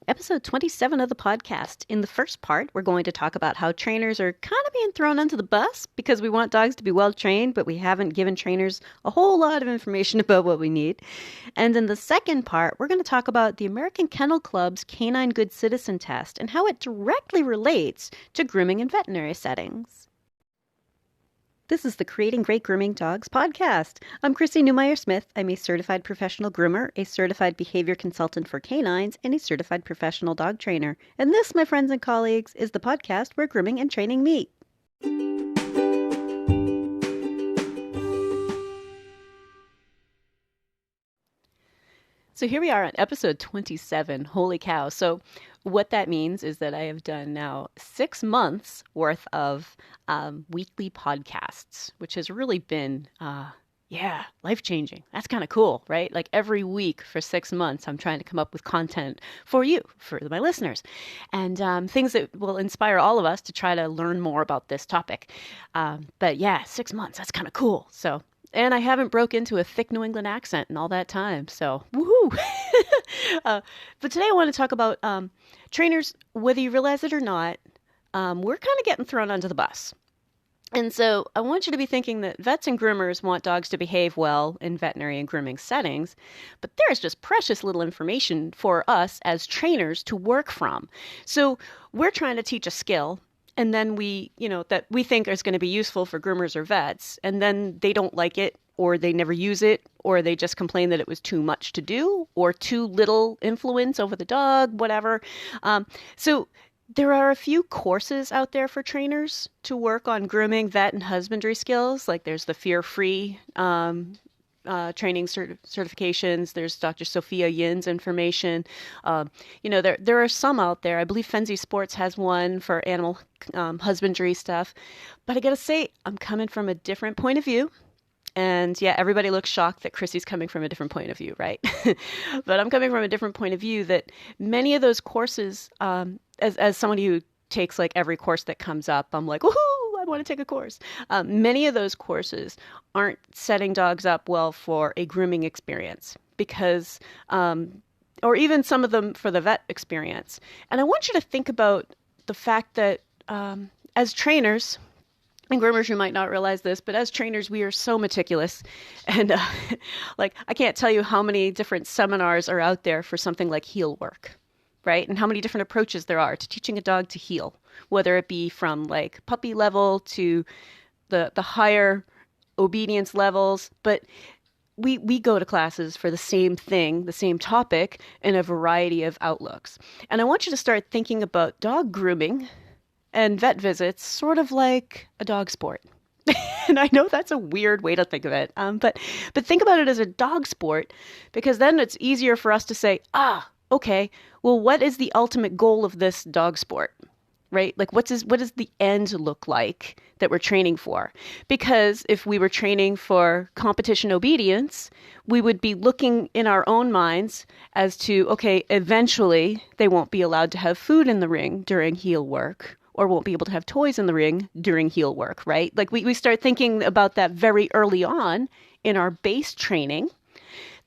Episode 27 of the podcast. In the first part, we're going to talk about how trainers are kind of being thrown under the bus because we want dogs to be well trained, but we haven't given trainers a whole lot of information about what we need. And in the second part, we're going to talk about the American Kennel Club's Canine Good Citizen Test and how it directly relates to grooming in veterinary settings. This is the Creating Great Grooming Dogs podcast. I'm Chrissy Newmeyer-Smith. I'm a certified professional groomer, a certified behavior consultant for canines, and a certified professional dog trainer. And this, my friends and colleagues, is the podcast where grooming and training meet. So here we are on episode 27. Holy cow. So what that means is that I have done now 6 months worth of weekly podcasts, which has really been, life-changing. That's kind of cool, right? Like every week for 6 months, I'm trying to come up with content for you, for my listeners, and things that will inspire all of us to try to learn more about this topic. But yeah, 6 months, that's kind of cool. And I haven't broke into a thick New England accent in all that time, so woohoo! But today I want to talk about trainers, whether you realize it or not, we're kind of getting thrown under the bus. And so I want you to be thinking that vets and groomers want dogs to behave well in veterinary and grooming settings, but there's just precious little information for us as trainers to work from. So we're trying to teach a skill, and then that we think is going to be useful for groomers or vets, and then they don't like it, or they never use it, or they just complain that it was too much to do, or too little influence over the dog, whatever. So there are a few courses out there for trainers to work on grooming, vet, and husbandry skills. Like there's the Fear-Free training certifications. There's Dr. Sophia Yin's information. There are some out there. I believe Fenzi Sports has one for animal husbandry stuff. But I got to say, I'm coming from a different point of view. And yeah, everybody looks shocked that Chrissy's coming from a different point of view, right? But I'm coming from a different point of view that many of those courses, as somebody who takes like every course that comes up, I'm like, woohoo! I want to take a course. Many of those courses aren't setting dogs up well for a grooming experience because, or even some of them for the vet experience. And I want you to think about the fact that as trainers, and groomers, you might not realize this, but as trainers, we are so meticulous. And I can't tell you how many different seminars are out there for something like heel work, right? And how many different approaches there are to teaching a dog to heel, whether it be from like puppy level to the higher obedience levels. But we go to classes for the same thing, the same topic, in a variety of outlooks. And I want you to start thinking about dog grooming and vet visits sort of like a dog sport. And I know that's a weird way to think of it, but think about it as a dog sport, because then it's easier for us to say, okay, well, what is the ultimate goal of this dog sport, right? Like what does the end look like that we're training for? Because if we were training for competition obedience, we would be looking in our own minds as to, okay, eventually they won't be allowed to have food in the ring during heel work, or won't be able to have toys in the ring during heel work, right? Like we start thinking about that very early on in our base training,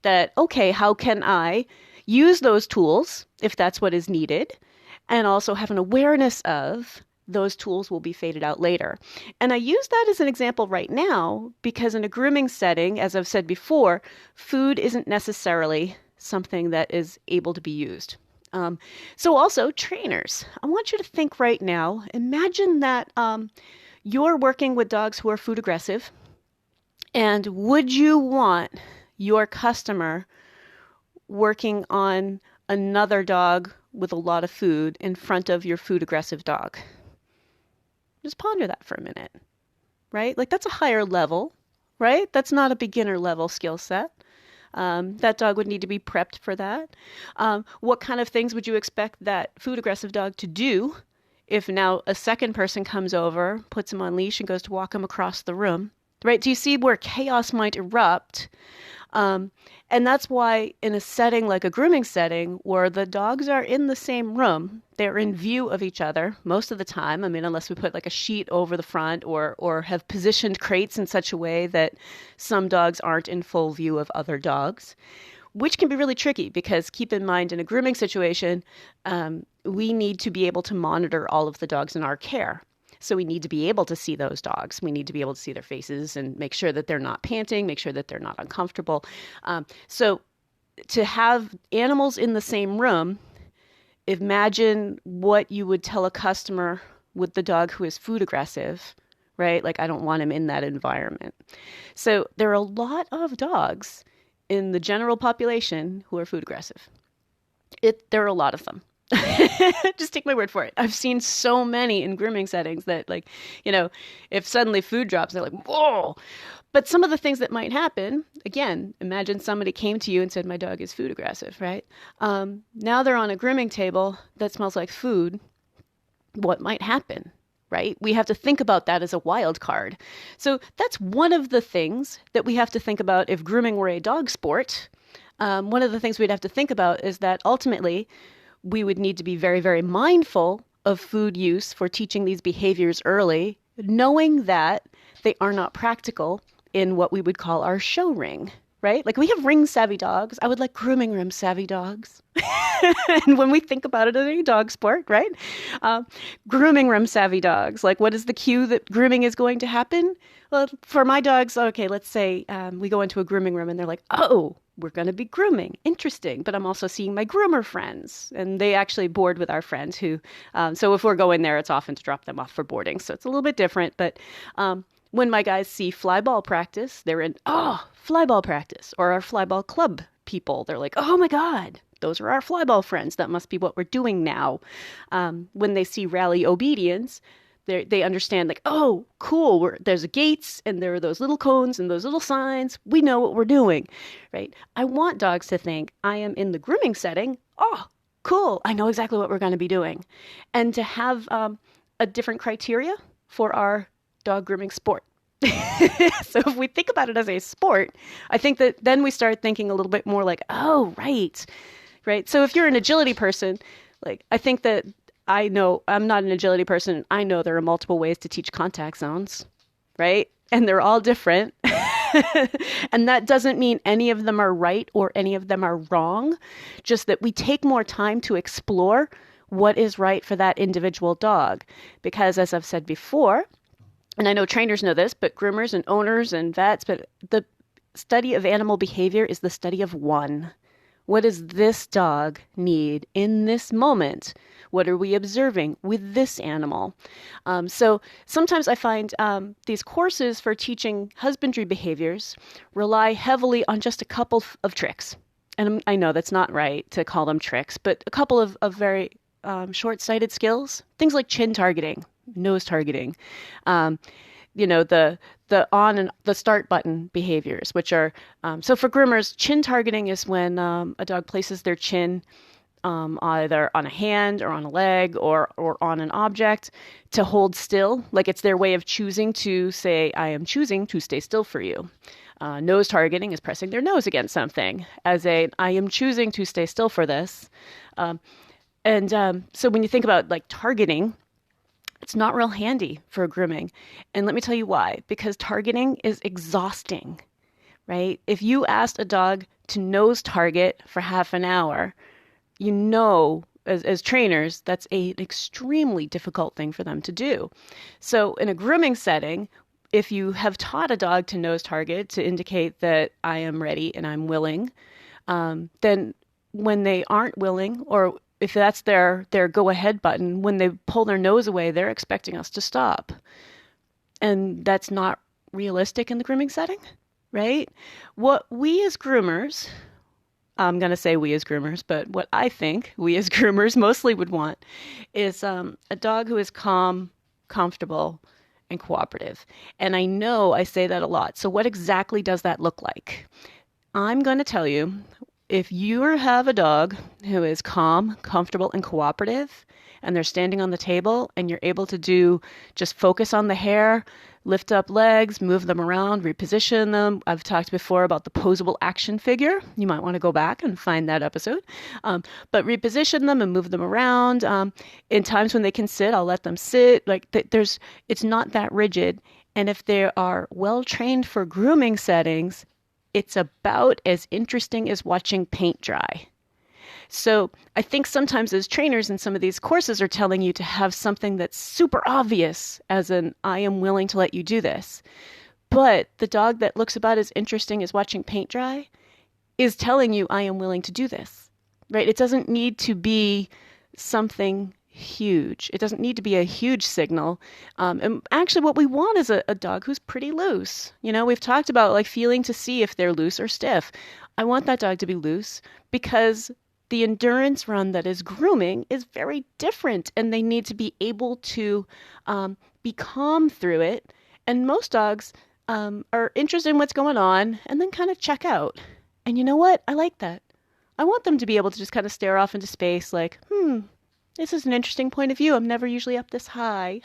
that, okay, how can I use those tools if that's what is needed, and also have an awareness of those tools will be faded out later. And I use that as an example right now because in a grooming setting, as I've said before, food isn't necessarily something that is able to be used. So also trainers, I want you to think right now, imagine that you're working with dogs who are food aggressive, and would you want your customer working on another dog with a lot of food in front of your food aggressive dog? Just ponder that for a minute, right? Like that's a higher level, right? That's not a beginner level skill set. That dog would need to be prepped for that. What kind of things would you expect that food aggressive dog to do if now a second person comes over, puts him on leash, and goes to walk him across the room, right? Do you see where chaos might erupt? And that's why in a setting like a grooming setting where the dogs are in the same room, they're in view of each other most of the time. I mean, unless we put like a sheet over the front or have positioned crates in such a way that some dogs aren't in full view of other dogs. which can be really tricky because keep in mind, in a grooming situation, we need to be able to monitor all of the dogs in our care. So we need to be able to see those dogs. We need to be able to see their faces and make sure that they're not panting, make sure that they're not uncomfortable. So to have animals in the same room, imagine what you would tell a customer with the dog who is food aggressive, right? Like, I don't want him in that environment. So there are a lot of dogs in the general population who are food aggressive. There are a lot of them. Just take my word for it. I've seen so many in grooming settings that, like, if suddenly food drops, they're like, whoa. But some of the things that might happen, again, imagine somebody came to you and said, my dog is food aggressive, right? Now they're on a grooming table that smells like food. What might happen, right? We have to think about that as a wild card. So that's one of the things that we have to think about if grooming were a dog sport. One of the things we'd have to think about is that ultimately we would need to be very, very mindful of food use for teaching these behaviors early, knowing that they are not practical in what we would call our show ring, right? Like, we have ring savvy dogs. I would like grooming room savvy dogs. And when we think about it as a dog sport, right? Grooming room savvy dogs. Like, what is the cue that grooming is going to happen? Well, for my dogs, okay, let's say we go into a grooming room and they're like, oh, we're going to be grooming. Interesting. But I'm also seeing my groomer friends. And they actually board with our friends who, so if we're going there, it's often to drop them off for boarding. So it's a little bit different. But when my guys see fly ball practice, they're in, fly ball practice, or our fly ball club people. They're like, oh my God, those are our fly ball friends. That must be what we're doing now. When they see rally obedience, they understand, like, oh, cool, there's gates and there are those little cones and those little signs. We know what we're doing, right? I want dogs to think I am in the grooming setting. Oh, cool. I know exactly what we're going to be doing. And to have a different criteria for our dog grooming sport. So if we think about it as a sport, I think that then we start thinking a little bit more like, oh, right. So if you're an agility person, like, I think that I know I'm not an agility person. I know there are multiple ways to teach contact zones, right? And they're all different. And that doesn't mean any of them are right or any of them are wrong, just that we take more time to explore what is right for that individual dog. Because as I've said before, and I know trainers know this, but groomers and owners and vets, but the study of animal behavior is the study of one. What does this dog need in this moment? What are we observing with this animal? So sometimes I find these courses for teaching husbandry behaviors rely heavily on just a couple of tricks. And I know that's not right to call them tricks, but a couple of very short-sighted skills. Things like chin targeting, nose targeting, the on and the start button behaviors, which are, so for groomers, chin targeting is when a dog places their chin either on a hand or on a leg or on an object to hold still. Like, it's their way of choosing to say, I am choosing to stay still for you. Nose targeting is pressing their nose against something as I am choosing to stay still for this. So when you think about, like, targeting, it's not real handy for grooming. And let me tell you why. Because targeting is exhausting, right? If you asked a dog to nose target for half an hour, as trainers, that's an extremely difficult thing for them to do. So in a grooming setting, if you have taught a dog to nose target to indicate that I am ready and I'm willing, then when they aren't willing, or if that's their go-ahead button, when they pull their nose away, they're expecting us to stop. And that's not realistic in the grooming setting, right? What we as groomers, I'm going to say we as groomers, but what I think we as groomers mostly would want is a dog who is calm, comfortable, and cooperative. And I know I say that a lot. So what exactly does that look like? I'm going to tell you, if you have a dog who is calm, comfortable, and cooperative, and they're standing on the table and you're able to just focus on the hair, lift up legs, move them around, reposition them. I've talked before about the posable action figure. You might want to go back and find that episode. But reposition them and move them around. In times when they can sit, I'll let them sit. Like, it's not that rigid. And if they are well trained for grooming settings, it's about as interesting as watching paint dry. So I think sometimes as trainers in some of these courses are telling you to have something that's super obvious, as in, I am willing to let you do this. But the dog that looks about as interesting as watching paint dry is telling you, I am willing to do this, right? It doesn't need to be something huge. It doesn't need to be a huge signal. And actually what we want is a dog who's pretty loose. You know, we've talked about like feeling to see if they're loose or stiff. I want that dog to be loose because the endurance run that is grooming is very different, and they need to be able to be calm through it. And most dogs are interested in what's going on and then kind of check out. And you know what? I like that. I want them to be able to just kind of stare off into space like, this is an interesting point of view. I'm never usually up this high.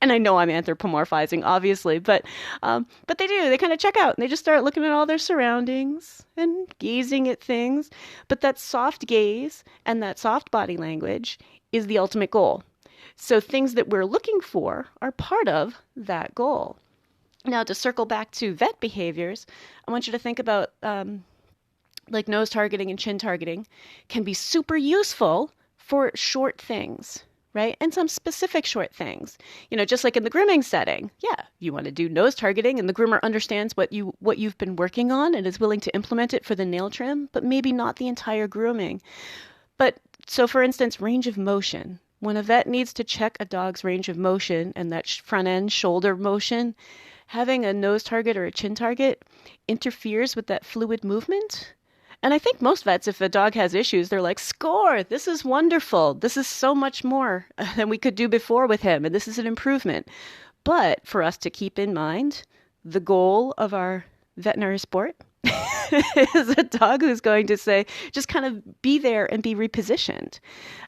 And I know I'm anthropomorphizing, obviously, but they do. They kind of check out and they just start looking at all their surroundings and gazing at things. But that soft gaze and that soft body language is the ultimate goal. So things that we're looking for are part of that goal. Now, to circle back to vet behaviors, I want you to think about like nose targeting and chin targeting can be super useful for short things, right? And some specific short things. You know, just like in the grooming setting. Yeah, you want to do nose targeting and the groomer understands what you've been working on and is willing to implement it for the nail trim, but maybe not the entire grooming. But so for instance, range of motion. When a vet needs to check a dog's range of motion and that front end shoulder motion, having a nose target or a chin target interferes with that fluid movement. And I think most vets, if a dog has issues, they're like, score, this is wonderful. This is so much more than we could do before with him. And this is an improvement. But for us to keep in mind, the goal of our veterinary sport is a dog who's going to say, just kind of be there and be repositioned.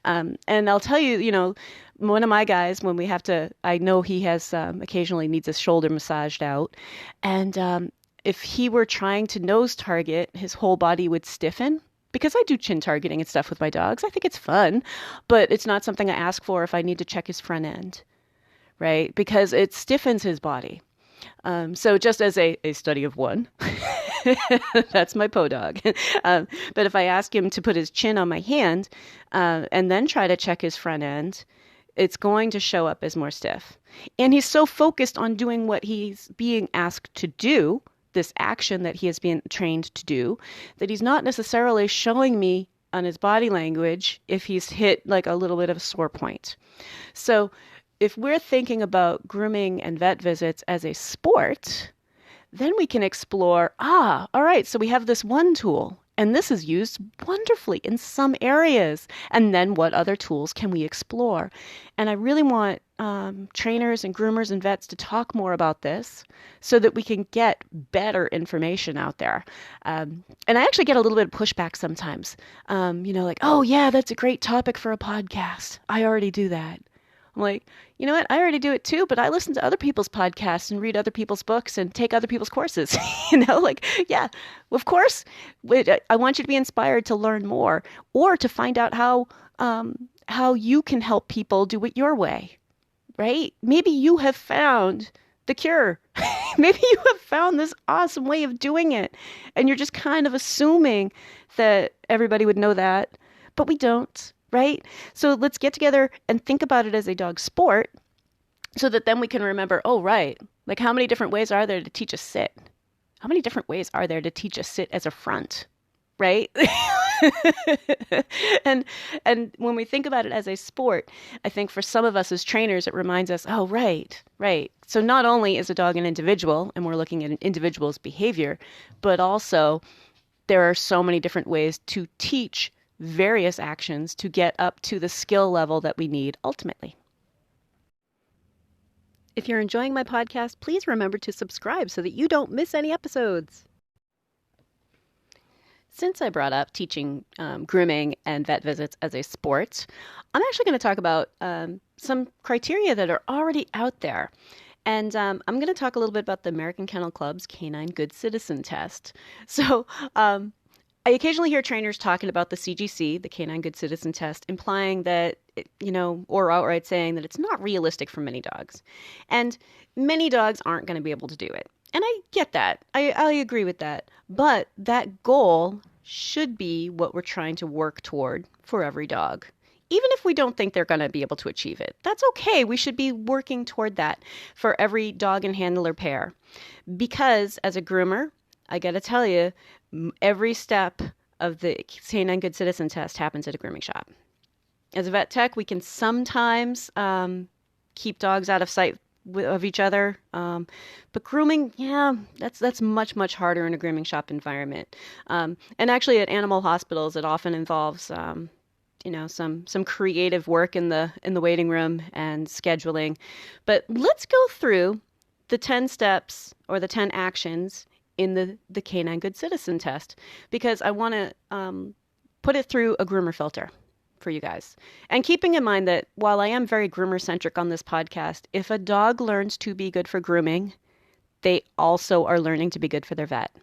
And I'll tell you, you know, one of my guys, when we have to, I know he has occasionally needs his shoulder massaged out. And if he were trying to nose target, his whole body would stiffen. Because I do chin targeting and stuff with my dogs. I think it's fun, but it's not something I ask for if I need to check his front end, right? Because it stiffens his body. So just as a study of one, that's my po dog. But if I ask him to put his chin on my hand and then try to check his front end, it's going to show up as more stiff. And he's so focused on doing what he's being asked to do, this action that he has been trained to do, that he's not necessarily showing me on his body language if he's hit like a little bit of a sore point. So if we're thinking about grooming and vet visits as a sport, then we can explore, all right, so we have this one tool, and this is used wonderfully in some areas. And then what other tools can we explore? And I really want trainers and groomers and vets to talk more about this so that we can get better information out there. And I actually get a little bit of pushback sometimes, like, oh, yeah, that's a great topic for a podcast. I already do that. I'm like, you know what? I already do it too, but I listen to other people's podcasts and read other people's books and take other people's courses. Yeah, of course. I want you to be inspired to learn more or to find out how you can help people do it your way, right? Maybe you have found the cure. Maybe you have found this awesome way of doing it, and you're just kind of assuming that everybody would know that, but we don't. Right? So let's get together and think about it as a dog sport so that then we can remember, oh, right. Like how many different ways are there to teach a sit? How many different ways are there to teach a sit as a front? Right? And when we think about it as a sport, I think for some of us as trainers, it reminds us, oh, right. So not only is a dog an individual and we're looking at an individual's behavior, but also there are so many different ways to teach various actions to get up to the skill level that we need ultimately. If you're enjoying my podcast, please remember to subscribe so that you don't miss any episodes. Since I brought up teaching grooming and vet visits as a sport, I'm actually going to talk about some criteria that are already out there. And I'm going to talk a little bit about the American Kennel Club's Canine Good Citizen Test. So I occasionally hear trainers talking about the CGC, the Canine Good Citizen Test, implying that, or outright saying that it's not realistic for many dogs. And many dogs aren't going to be able to do it. And I get that. I agree with that. But that goal should be what we're trying to work toward for every dog. Even if we don't think they're going to be able to achieve it, that's okay. We should be working toward that for every dog and handler pair. Because as a groomer, I got to tell you, every step of the Canine Good Citizen test happens at a grooming shop. As a vet tech, we can sometimes keep dogs out of sight of each other. But grooming, yeah, that's much harder in a grooming shop environment. And actually, at animal hospitals, it often involves some creative work in the waiting room and scheduling. But let's go through the 10 steps or the 10 actions in the Canine Good Citizen test, because I want to put it through a groomer filter for you guys. And keeping in mind that while I am very groomer centric on this podcast, if a dog learns to be good for grooming, they also are learning to be good for their vet,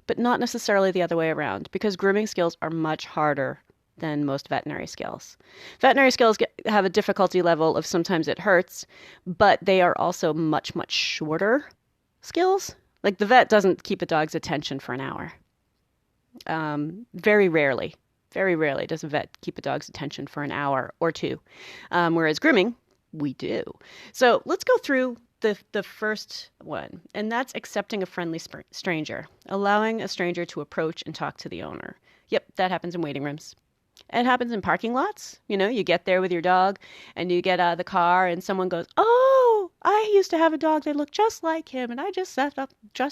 but not necessarily the other way around, because grooming skills are much harder than most veterinary skills. Veterinary skills have a difficulty level of sometimes it hurts, but they are also much shorter skills. Like the vet doesn't keep a dog's attention for an hour. Very rarely does a vet keep a dog's attention for an hour or two. Whereas grooming, we do. So let's go through the first one, and that's accepting a friendly stranger, allowing a stranger to approach and talk to the owner. Yep, that happens in waiting rooms. It happens in parking lots. You get there with your dog and you get out of the car and someone goes, "Oh, I used to have a dog that looked just like him and I just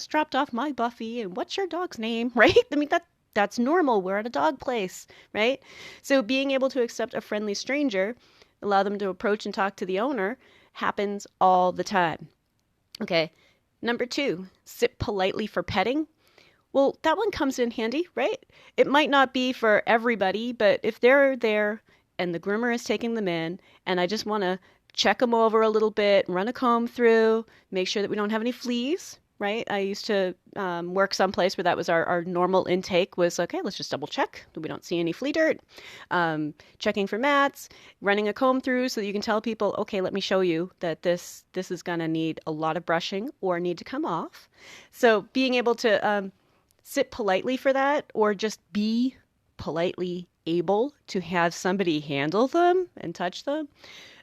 dropped off my Buffy, and what's your dog's name?" Right? I mean, that's normal. We're at a dog place, right? So being able to accept a friendly stranger, allow them to approach and talk to the owner, happens all the time. Okay. Number 2, sit politely for petting. Well, that one comes in handy, right? It might not be for everybody, but if they're there and the groomer is taking them in and I just want to check them over a little bit, run a comb through, make sure that we don't have any fleas, right? I used to work someplace where that was our normal intake was, okay, let's just double check that we don't see any flea dirt, checking for mats, running a comb through so that you can tell people, okay, let me show you that this is going to need a lot of brushing or need to come off. So being able to sit politely for that, or just be politely able to have somebody handle them and touch them.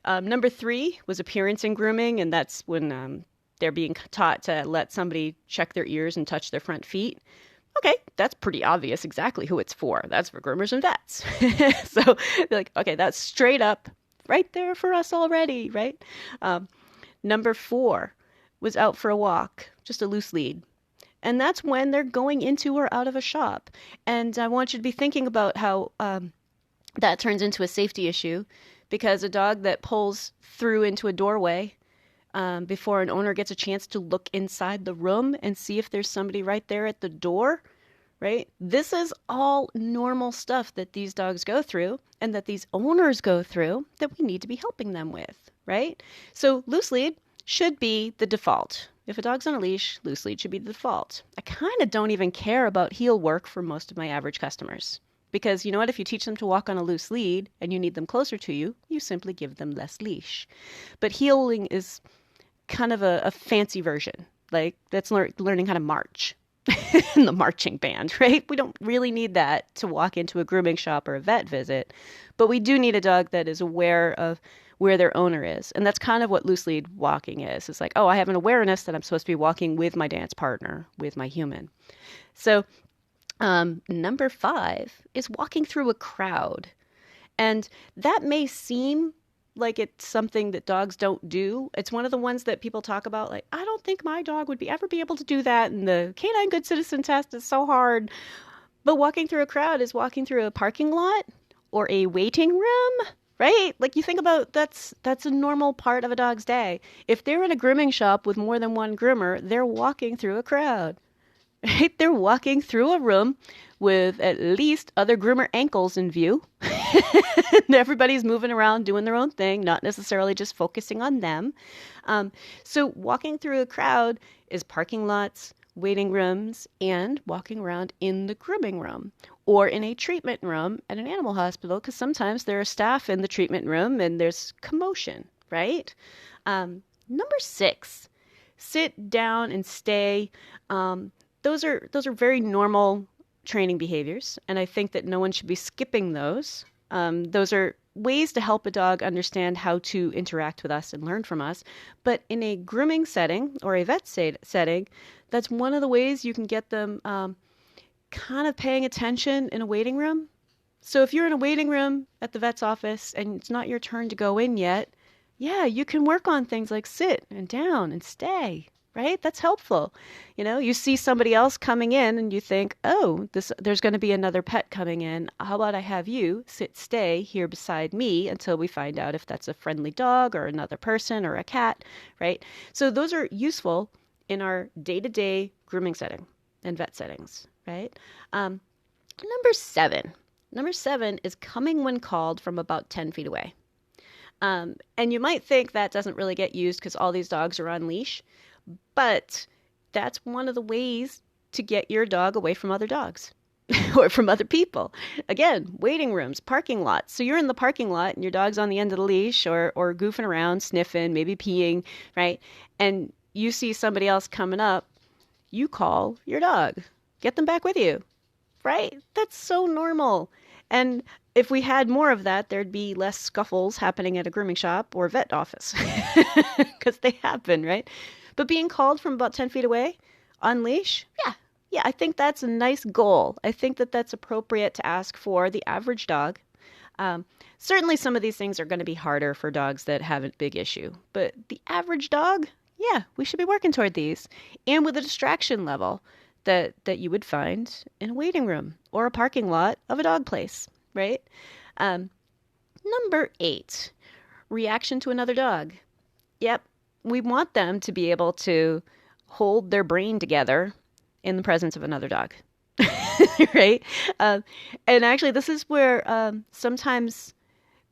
Number 3 was appearance in grooming, and that's when they're being taught to let somebody check their ears and touch their front feet. Okay, that's pretty obvious exactly who it's for. That's for groomers and vets. So they're like, okay, that's straight up right there for us already, right? Number 4 was out for a walk, just a loose lead. And that's when they're going into or out of a shop. And I want you to be thinking about how that turns into a safety issue, because a dog that pulls through into a doorway before an owner gets a chance to look inside the room and see if there's somebody right there at the door, right? This is all normal stuff that these dogs go through and that these owners go through that we need to be helping them with, right? So loose lead should be the default. If a dog's on a leash, loose lead should be the default. I kind of don't even care about heel work for most of my average customers. Because you know what? If you teach them to walk on a loose lead and you need them closer to you, you simply give them less leash. But heeling is kind of a fancy version. Like, that's learning how to march in the marching band, right? We don't really need that to walk into a grooming shop or a vet visit. But we do need a dog that is aware of where their owner is. And that's kind of what loose lead walking is. It's like, oh, I have an awareness that I'm supposed to be walking with my dance partner, with my human. So number 5 is walking through a crowd. And that may seem like it's something that dogs don't do. It's one of the ones that people talk about, like, I don't think my dog would ever be able to do that. And the Canine Good Citizen test is so hard. But walking through a crowd is walking through a parking lot or a waiting room. Right? Like, you think about that's a normal part of a dog's day. If they're in a grooming shop with more than one groomer, they're walking through a crowd. Right? They're walking through a room with at least other groomer ankles in view. And everybody's moving around doing their own thing, not necessarily just focusing on them. So walking through a crowd is parking lots, waiting rooms, and walking around in the grooming room or in a treatment room at an animal hospital, because sometimes there are staff in the treatment room and there's commotion, right? Number 6, sit down and stay. Those are very normal training behaviors, and I think that no one should be skipping those. Those are ways to help a dog understand how to interact with us and learn from us. But in a grooming setting or a vet setting, that's one of the ways you can get them kind of paying attention in a waiting room. So if you're in a waiting room at the vet's office and it's not your turn to go in yet, yeah, you can work on things like sit and down and stay, right? That's helpful. You see somebody else coming in and you think, oh, there's going to be another pet coming in. How about I have you stay here beside me until we find out if that's a friendly dog or another person or a cat, right? So those are useful in our day-to-day grooming setting and vet settings, right? Number seven. Number seven is coming when called from about 10 feet away. And you might think that doesn't really get used because all these dogs are on leash, but that's one of the ways to get your dog away from other dogs or from other people. Again, waiting rooms, parking lots. So you're in the parking lot and your dog's on the end of the leash or goofing around, sniffing, maybe peeing, right? And you see somebody else coming up, you call your dog, get them back with you, right? That's so normal. And if we had more of that, there'd be less scuffles happening at a grooming shop or vet office because they happen, right? But being called from about 10 feet away on leash, yeah, I think that's a nice goal. I think that that's appropriate to ask for the average dog. Certainly some of these things are going to be harder for dogs that have a big issue, but the average dog, yeah, we should be working toward these and with a distraction level that you would find in a waiting room or a parking lot of a dog place, right? Number 8, reaction to another dog. Yep, we want them to be able to hold their brain together in the presence of another dog, right? And actually, this is where sometimes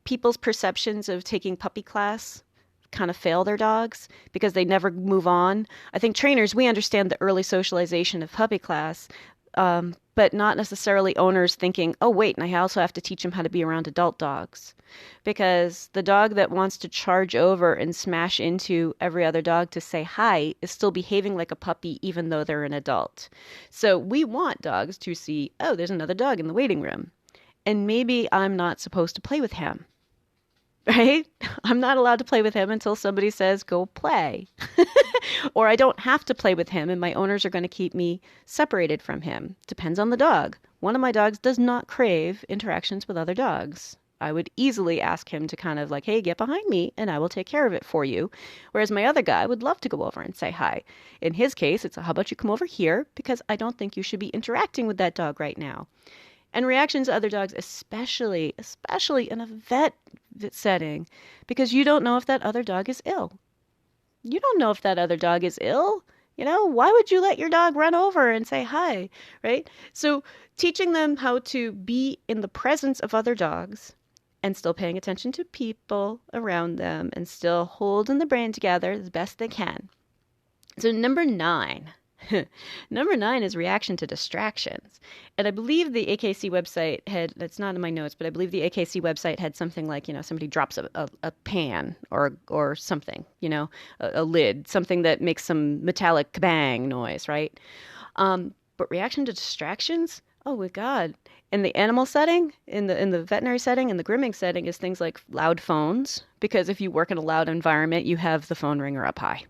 people's perceptions of taking puppy class kind of fail their dogs because they never move on. I think trainers, we understand the early socialization of puppy class, but not necessarily owners thinking, oh, wait, and I also have to teach them how to be around adult dogs. Because the dog that wants to charge over and smash into every other dog to say hi is still behaving like a puppy even though they're an adult. So we want dogs to see, oh, there's another dog in the waiting room. And maybe I'm not supposed to play with him. Right? I'm not allowed to play with him until somebody says, go play. Or I don't have to play with him and my owners are going to keep me separated from him. Depends on the dog. One of my dogs does not crave interactions with other dogs. I would easily ask him to kind of like, hey, get behind me and I will take care of it for you. Whereas my other guy would love to go over and say hi. In his case, it's how about you come over here because I don't think you should be interacting with that dog right now. And reactions to other dogs, especially in a vet setting, because you don't know if that other dog is ill. You don't know if that other dog is ill. Why would you let your dog run over and say hi, right? So teaching them how to be in the presence of other dogs and still paying attention to people around them and still holding the brain together as best they can. So number 9. Number 9 is reaction to distractions. And I believe the AKC website it's not in my notes, but I believe the AKC website had something like, somebody drops a pan or something, a lid, something that makes some metallic kabang noise, right? But reaction to distractions, oh my God. In the animal setting, in the veterinary setting, in the grooming setting is things like loud phones, because if you work in a loud environment, you have the phone ringer up high.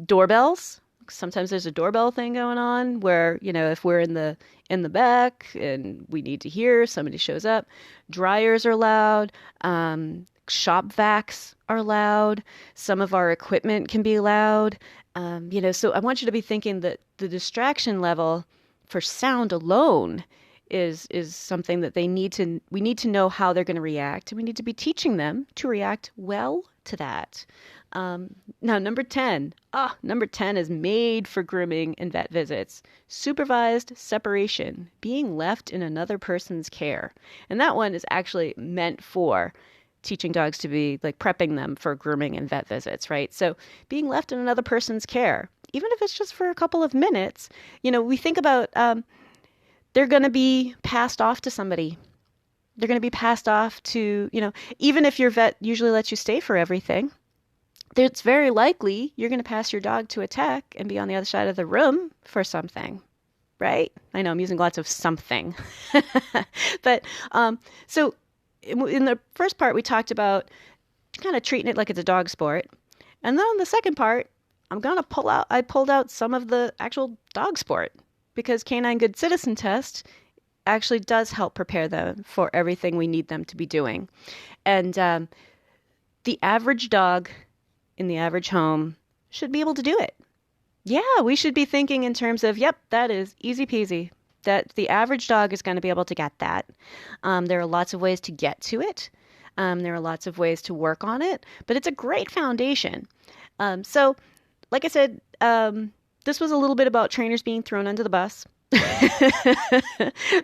Doorbells. Sometimes there's a doorbell thing going on where, if we're in the back and we need to hear, somebody shows up. Dryers are loud. Shop vacs are loud. Some of our equipment can be loud. So I want you to be thinking that the distraction level for sound alone is something that we need to know how they're going to react. We need to be teaching them to react well to that. Now, number 10 is made for grooming and vet visits. Supervised separation, being left in another person's care. And that one is actually meant for teaching dogs to be like prepping them for grooming and vet visits, right? So being left in another person's care, even if it's just for a couple of minutes, we think about, they're going to be passed off to somebody. They're going to be passed off to, even if your vet usually lets you stay for everything, it's very likely you're going to pass your dog to a tech and be on the other side of the room for something, right? I know I'm using lots of something. But so in the first part, we talked about kind of treating it like it's a dog sport. And then on the second part, I pulled out some of the actual dog sport because Canine Good Citizen Test actually does help prepare them for everything we need them to be doing. And the average dog in the average home should be able to do it. Yeah, we should be thinking in terms of, yep, that is easy peasy. That the average dog is going to be able to get that. There are lots of ways to get to it. There are lots of ways to work on it, but it's a great foundation. So, like I said, this was a little bit about trainers being thrown under the bus.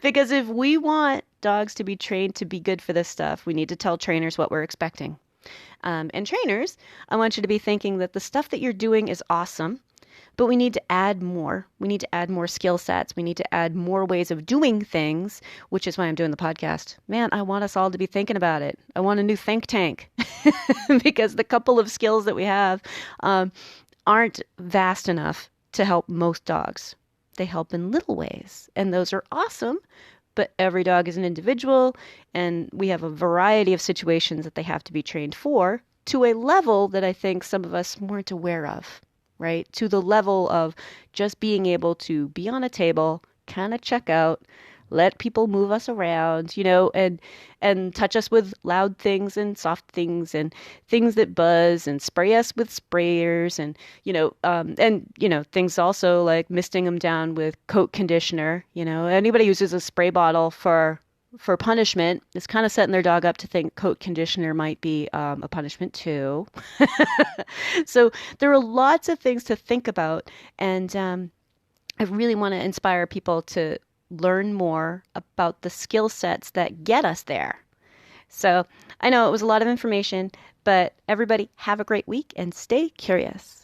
Because if we want dogs to be trained to be good for this stuff, we need to tell trainers what we're expecting. And trainers, I want you to be thinking that the stuff that you're doing is awesome, but we need to add more. We need to add more skill sets. We need to add more ways of doing things, which is why I'm doing the podcast. Man, I want us all to be thinking about it. I want a new think tank because the couple of skills that we have aren't vast enough to help most dogs. They help in little ways, and those are awesome. But every dog is an individual, and we have a variety of situations that they have to be trained for to a level that I think some of us weren't aware of, right? To the level of just being able to be on a table, kind of check out, let people move us around, and touch us with loud things and soft things and things that buzz and spray us with sprayers and things also like misting them down with coat conditioner. Anybody who uses a spray bottle for punishment is kind of setting their dog up to think coat conditioner might be a punishment too. So there are lots of things to think about, and I really want to inspire people to learn more about the skill sets that get us there. So I know it was a lot of information, but everybody have a great week and stay curious.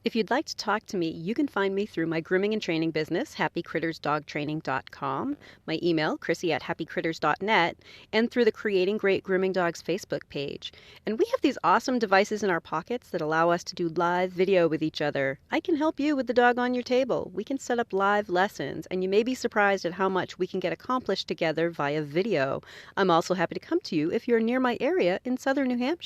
If you'd like to talk to me, you can find me through my grooming and training business, happycrittersdogtraining.com, my email, chrissy@happycritters.net, and through the Creating Great Grooming Dogs Facebook page. And we have these awesome devices in our pockets that allow us to do live video with each other. I can help you with the dog on your table. We can set up live lessons, and you may be surprised at how much we can get accomplished together via video. I'm also happy to come to you if you're near my area in southern New Hampshire.